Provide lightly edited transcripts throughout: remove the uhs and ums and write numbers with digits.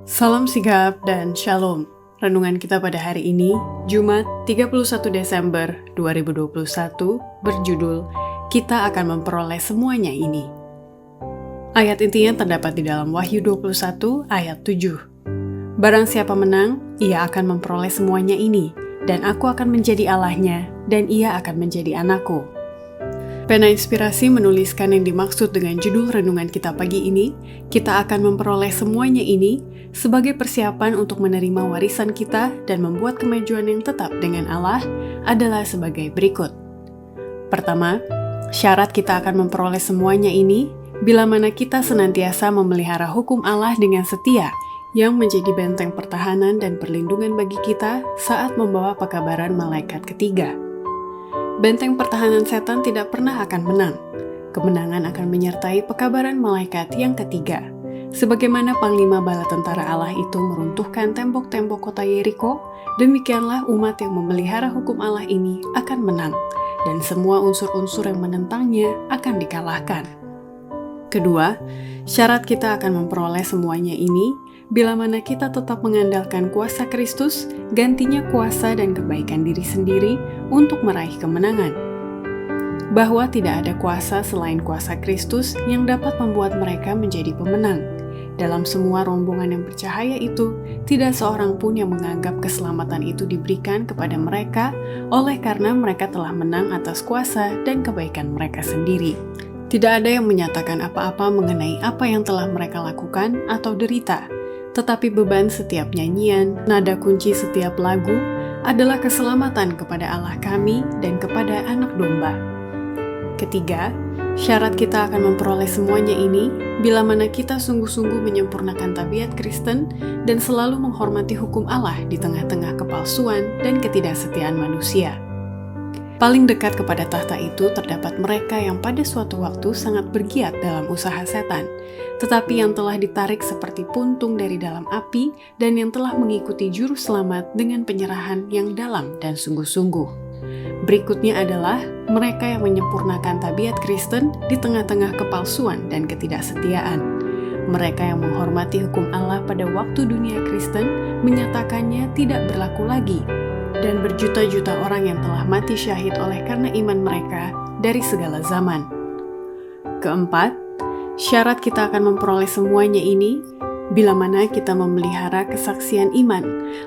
Salam sigap dan shalom. Renungan kita pada hari ini, Jumat 31 Desember 2021, berjudul Kita akan memperoleh semuanya ini. Ayat intinya terdapat di dalam Wahyu 21 ayat 7. Barang siapa menang, ia akan memperoleh semuanya ini, dan aku akan menjadi Allahnya, dan ia akan menjadi anakku. Pena Inspirasi menuliskan yang dimaksud dengan judul renungan kita pagi ini, kita akan memperoleh semuanya ini, sebagai persiapan untuk menerima warisan kita dan membuat kemajuan yang tetap dengan Allah adalah sebagai berikut. Pertama, syarat kita akan memperoleh semuanya ini, bila mana kita senantiasa memelihara hukum Allah dengan setia, yang menjadi benteng pertahanan dan perlindungan bagi kita saat membawa pekabaran malaikat ketiga. Benteng pertahanan setan tidak pernah akan menang. Kemenangan akan menyertai pekabaran malaikat yang ketiga. Sebagaimana Panglima Bala Tentara Allah itu meruntuhkan tembok-tembok kota Yeriko, demikianlah umat yang memelihara hukum Allah ini akan menang, dan semua unsur-unsur yang menentangnya akan dikalahkan. Kedua, syarat kita akan memperoleh semuanya ini bila mana kita tetap mengandalkan kuasa Kristus, gantinya kuasa dan kebaikan diri sendiri untuk meraih kemenangan. Bahwa tidak ada kuasa selain kuasa Kristus yang dapat membuat mereka menjadi pemenang. Dalam semua rombongan yang bercahaya itu, tidak seorang pun yang menganggap keselamatan itu diberikan kepada mereka oleh karena mereka telah menang atas kuasa dan kebaikan mereka sendiri. Tidak ada yang menyatakan apa-apa mengenai apa yang telah mereka lakukan atau derita, tetapi beban setiap nyanyian, nada kunci setiap lagu adalah keselamatan kepada Allah kami dan kepada anak domba. Ketiga, syarat kita akan memperoleh semuanya ini bila mana kita sungguh-sungguh menyempurnakan tabiat Kristen dan selalu menghormati hukum Allah di tengah-tengah kepalsuan dan ketidaksetiaan manusia. Paling dekat kepada tahta itu terdapat mereka yang pada suatu waktu sangat bergiat dalam usaha setan, tetapi yang telah ditarik seperti puntung dari dalam api dan yang telah mengikuti juru selamat dengan penyerahan yang dalam dan sungguh-sungguh. Berikutnya adalah mereka yang menyempurnakan tabiat Kristen di tengah-tengah kepalsuan dan ketidaksetiaan. Mereka yang menghormati hukum Allah pada waktu dunia Kristen menyatakannya tidak berlaku lagi, dan berjuta-juta orang yang telah mati syahid oleh karena iman mereka dari segala zaman. Keempat, syarat kita akan memperoleh semuanya ini bila mana kita memelihara kesaksian iman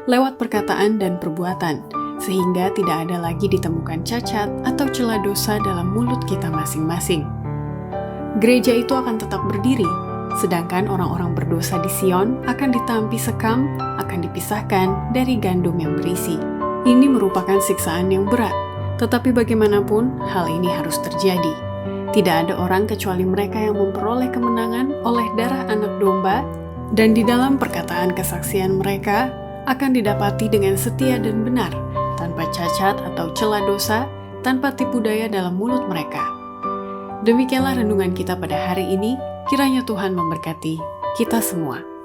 lewat perkataan dan perbuatan, sehingga tidak ada lagi ditemukan cacat atau celah dosa dalam mulut kita masing-masing. Gereja itu akan tetap berdiri, sedangkan orang-orang berdosa di Sion akan ditampi sekam, akan dipisahkan dari gandum yang berisi. Ini merupakan siksaan yang berat, tetapi bagaimanapun hal ini harus terjadi. Tidak ada orang kecuali mereka yang memperoleh kemenangan oleh darah anak domba, dan di dalam perkataan kesaksian mereka akan didapati dengan setia dan benar, tanpa cacat atau celah dosa, tanpa tipu daya dalam mulut mereka. Demikianlah renungan kita pada hari ini, kiranya Tuhan memberkati kita semua.